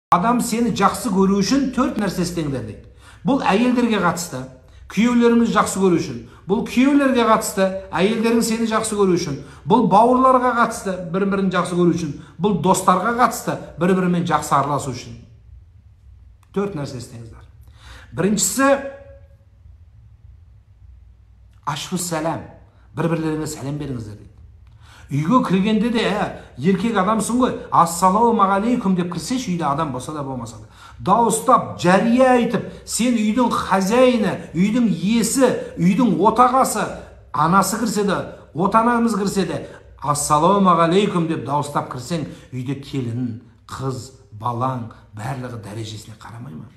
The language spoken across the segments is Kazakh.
Адам сені жақсы көру үшін 4 нәрсе істеңдер дейді. Бұл әйелдерге қатысты. Күйеулеріңіз жақсы көру үшін. Бұл күйеулерге қатысты. Әйелдерің сені жақсы көру үшін. Бұл бауырларға қатысты, бір-бірін жақсы көру үшін. Бұл достарға қатысты, бір-бірімен жақсы араласу үшін. 4 нәрсе істеңіздер. Біріншісі ашфу сәлам. Бір-бірлеріңе сәлем беріңіздер дейді. Үйге кіргенде де, еркек адамсың ғой, ассалаумағалейкум деп кірсеш, үйде адам болса да болмаса да. Дауыстап, жария айтып, сен үйдің хозяйыны, үйдің иесі, үйдің отағасы, анасы кірсе де, отанамыз кірсе де, ассалаумағалейкум деп дауыстап кірсең, үйде келін, қыз, балаң, барлығы дәрежесіне қарамай ма?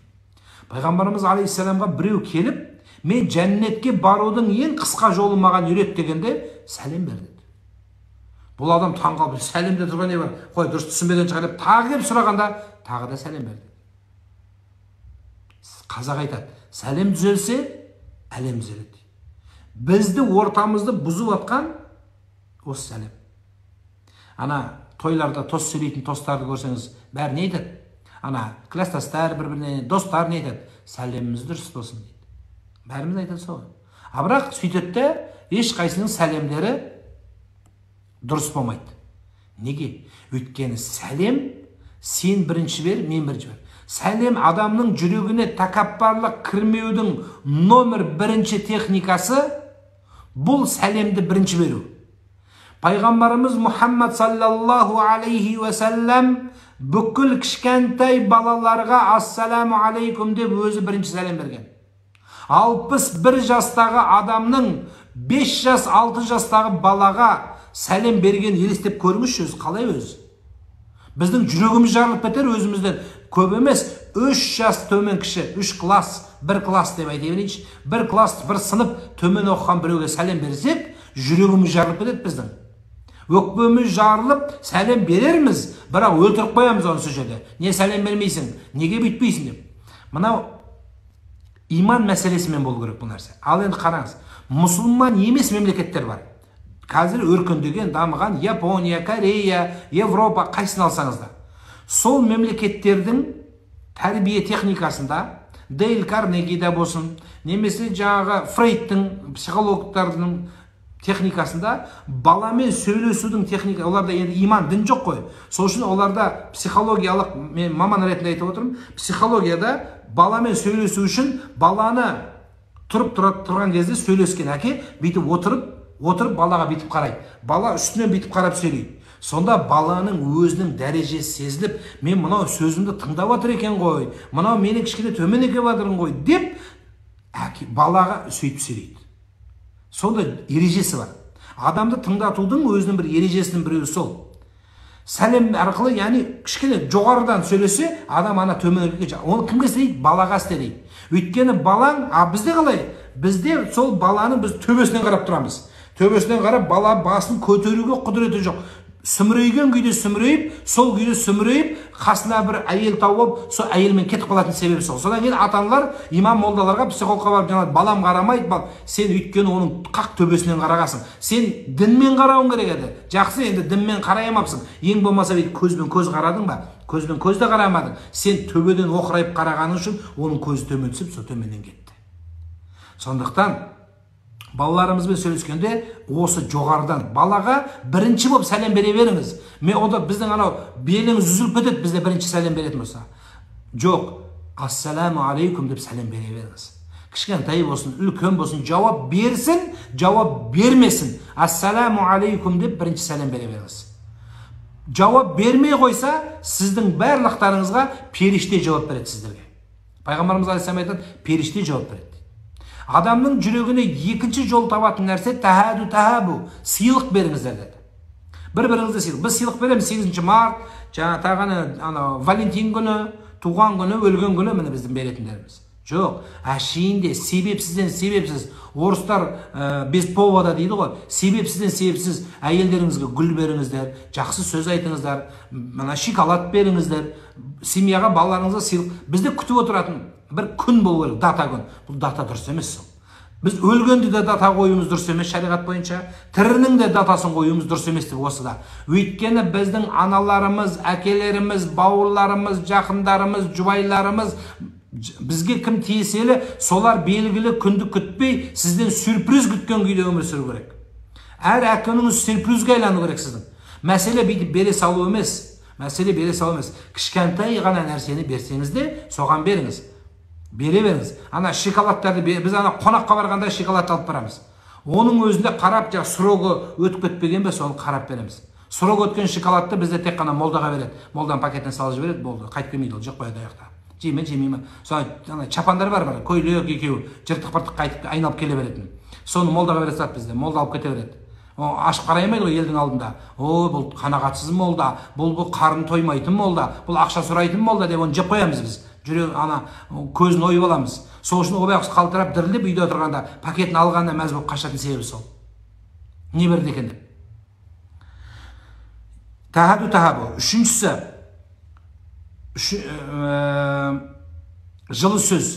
Пайғамбарымыз алейхиссаламға біреу келіп, мен жәннетке барудың ең қысқа жолы маған үйрет дегенде, сәлем берді. Бұл адам таң қалып, сәлемде тұрған не бар? Қой, дұрыс түсінбеден шығар деп тағы келіп сұрағанда, тағы да сәлем берді. Қазақ айтады, сәлем түзелсе, әлем түзеледі. Бізді ортамызды бұзып атқан осы сәлем. Ана тойларда тос сөйлейтін тостарды көрсеңіз, бәрі не айтады? Ана кластастар бір-біріне, достар не айтады? Сәлеміміз дұрыс болсын дейді. Бәріміз айтады сол. А бірақ сөйтеді, ешқайсының сәлемдері дұрыс болмайды. Неге? Өйткені сәлем сен бірінші бер, мен бірінші бер. Сәлем адамның жүрегіне тәкаппарлық кірмеудің номер бірінші техникасы бұл сәлемді бірінші беру. Пайғамбарымыз Мұхаммад саллаллаху алейхи ва саллам бүкіл кішкентай балаларға ассаламу алейкум деп өзі бірінші сәлем берген. 61 жастағы адамның 5 жас, 6 жастағы балаға сәлем берген елестеп көріңізші, өзі қалай өзі? Біздің жүрегіміз жарылып кетер өзімізден. Көп емес, 3 жас төмен кіші, 3 класс, 1 класс деп айта берейінші. 1 класс, 1 сынып төмен оқыған біреуге сәлем берсек, жүрегіміз жарылып кетеді біздің. Өкпеміз жарылып, сәлем берерміз, бірақ өлтіріп қоямыз оны сол жерде. Не сәлем бермейсің, неге бүйтпейсің деп. Мынау иман мәселесімен болу керек бұл нәрсе. Ал енді қараңыз, мұсылман емес мемлекеттер бар. Қазір өркендеген, дамыған Япония, Корея, Европа қайсысын алсаңыз да. Сол мемлекеттердің тәрбие техникасында, Дейл Карнегиде болсын, немесе жаңағы Фрейдтің, психологтардың техникасында баламен сөйлесудің техника, оларда енді иман, дін жоқ қой. Сол үшін оларда психологиялық, мен маман ретінде айтып отырмын, психологияда баламен сөйлесу үшін баланы тұрған кезде сөйлескен әке бүйтіп отырып балаға бүйтіп қарайды. Бала үстінен бүйтіп қарап сөйлейді. Сонда баланың өзінің дәрежесі сезіліп, мен мынау сөзімді тыңдап отыр екен ғой, мынау мені кішкене төмен екеп жатырмын ғой деп балаға сөйтіп сөйлейді. Сонда ережесі бар. Адамды тыңдатудың өзінің бір ережесінің біреуі сол. Сәлем арқылы, яғни кішкене жоғарыдан сөйлесе, адам ана төменге, оны кімге істейді? Балаға істейді. Өйткені балаң, бізде қалай? Бізде сол баланы біз төбесінен қарап тұрамыз. Төбесінен қарап, бала басын көтеруге құдіреті жоқ. Сүмірейген күйде сүмірейіп, сол күйде сүмірейіп, қасына бір әйел тауып, сол әйелмен кетіп қалатын себебі сол. Содан кейін ата-аналар имам молдаларға, психологқа барып жаңағы балам қарамайды, сен өйткені оның қақ төбесінен қарағасың. Сен дінмен қарауың керек еді. Жақсы, енді дінмен қарай алмапсың. Ең болмаса көзбен көз қарадың ба? Көзбен көзді қарамадың. Сен төбеден оқырайып қарағаның үшін оның көзі төмен түсіп, сол төменнен кетті. Сондықтан балаларымызбен сөйлескенде осы жоғарыдан балаға бірінші болып сәлем бере беріңіз. Мен онда біздің анау беліңіз үзіліп кетеді, бізде бірінші сәлем беретін болса. Жоқ, ассаламу алейкум деп сәлем бере беріңіз. Кішкентай болсын, үлкен болсын, жауап берсін, жауап бермесін. Ассаламу алейкум деп бірінші сәлем бере беріңіз. Жауап бермей қойса, сіздің барлықтарыңызға періште жауап береді сіздерге. Пайғамбарымыз алейхиссалам айтады, періште жауап береді. Адамның жүрегіне екінші жол табатын нәрсе тахабу, сыйлық беріңіздер деді. Бір-біріңізді сыйлық. Біз сыйлық береміз 8 март, жаңа тағаны Валентин күні, туған күні, өлген күні міне біздің беретіндеріміз. Жоқ, әшейінде себепсізден себепсіз, орыстар без повода дейді ғой, себепсізден себепсіз әйелдеріңізге гүл беріңіздер, жақсы сөз айтыңыздар, шоколад беріңіздер, семьяға, балаларыңызға сыйлық. Бізде күтіп отыратын бір күн болу керек, дата күн. Бұл дата дұрыс емес. Біз өлгенді де дата қоюымыз дұрыс емес шариғат бойынша, тірінің де датасын қоюымыз дұрыс емес деп осыда. Өйткені біздің аналарымыз, әкелеріміз, бауырларымыз, жақындарымыз, жұбайларымыз, бізге кім тиесілі, солар белгілі күнді күтпей, сізден сюрприз күткен күйде өмір сүру керек. Әр әкеніңіз сюрпризге айлану керек сіздің. Мәселе бүйтіп бере салу емес. Мәселе бере салу емес. Кішкентай ғана нәрсені берсеңіз де, соған беріңіз. Бере беріңіз. Ана шоколадтарды біз ана қонаққа барғанда шоколад алып барамыз. Оның өзінде қарап, сроғы өтіп кетпеген бе, соны қарап береміз. Срок өткен шоколадты бізде тек қана молдаға береді. Молдан пакетіне салып жібереді, болды, қайтып келмейді, ол жоқ қояды аяқта. Жейме, жемейме. Соны чапандар бар, көйлек екеуі жыртық-пыртық қайтып айналып келе беретін. Соны молдаға бере салады бізде, молда алып кете береді. Ашып қараймайды ғой елдің алдында. Бұл қанағатсыз молда, бұл қарын тоймайтын молда, бұл ақша сұрайтын молда деп оны жеп қоямыз біз. Жүрек ана көзін ойып аламыз. Сол үшін обаяқсы қалтырап дірілдеп үйде отырғанда пакетін алғанда мәз болып қашатын себебі сол. Не берді екен деп. Тахабу. Үшіншісі жылы сөз.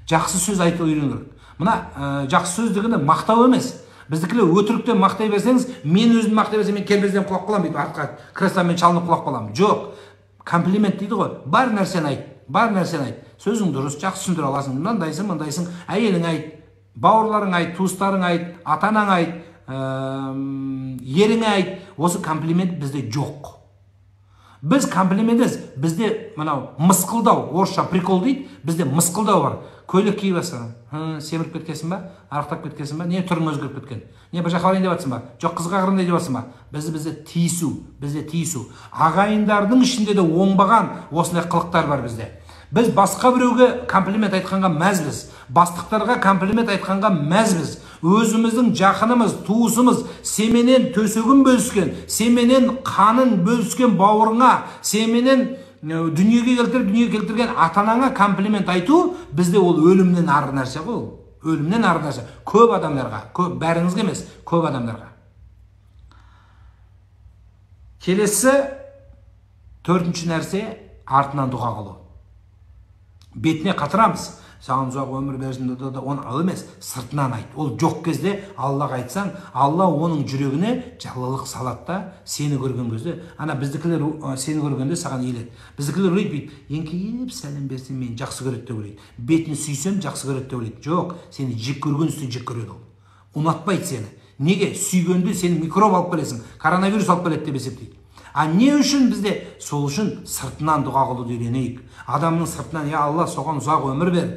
Жақсы сөз айту үйрену керек. Мына жақсы сөз дегенде мақтау емес. Біздікілер өтіріктен мақтай берсеңіз, мен өзім мақтай берсем, мен кербезден құлақ қаламын, артқа кресломен шалынып құлақ қаламын. Жоқ, комплимент дейді ғой. Бар нәрсені айт, бар нәрсені айт. Сөзің дұрыс, жақсы түсіндіре аласың. Мындайсың, мындайсың. Әйелің айт, бауырларың айт, туыстарың айт, атанаң айт, ерің айт. Осы комплимент бізде жоқ. Біз комплиментіз, бізде мынау мысқылдау, орысша прикол дейді, бізде мысқылдау бар. Көйлек киіп алсаң, семіріп кеткенсің ба, арықтап кеткенсің ба, не түрің өзгеріп кеткен, не бір жаққа барайын деп жатсың ба, жоқ қызға қырындай деп жатсың ба. Бізде тиісу. Ағайындардың ішінде де оңбаған осындай қылықтар бар бізде. Біз басқа біреуге комплимент айтқанға мәзбіз, бастықтарға комплимент айтқанға мәзбіз. Өзіміздің жақынымыз, туысымыз, семенен төсегін бөліскен, семенен қанын бөліскен бауырыңа, семенен дүниеге келтірген атанаңа комплимент айту бізде ол өлімнен ары нәрсе ғой. Өлімнен ары нәрсе. Көп адамдарға, бәріңізге емес, көп адамдарға. Келесі төртінші нәрсе артынан дұға қылу. Бетіне қатырамыз. Саған ұзақ өмір берсін, оны ал емес, сыртынан айт. Ол жоқ кезде Аллаға айтсаң, Алла оның жүрегіне жалалық салады да, сені көрген кезде, ана біздікілер сені көргенде саған еледі. Біздікілер ойлайды, еңкейіп сәлем берсем мені жақсы көреді деп ойлайды. Бетін сүйсем жақсы көреді деп ойлайды. Жоқ, сені жек көрген үстін жек көреді ол. Ұнатпайды сені. Неге? Сүйгенде сені микроб алып келесің, коронавирус алып келеді деп есептейді. Не үшін бізде? Сол үшін сыртынан дұға қылуды үйренейік. Адамның сыртынан, я Алла, соған ұзақ өмір бер.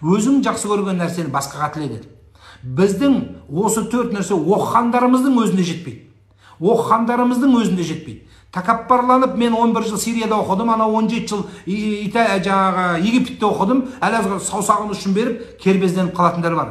Өзің жақсы көрген нәрсені басқаға тіледі. Біздің осы төрт нәрсе оқығандарымыздың өзінде жетпейді. Такаппарланып, мен 11 жыл Сирияда оқыдым, ана 17 жыл Египетте оқыдым, әлі саусағын үшін беріп, кербезденіп қалатындар бар.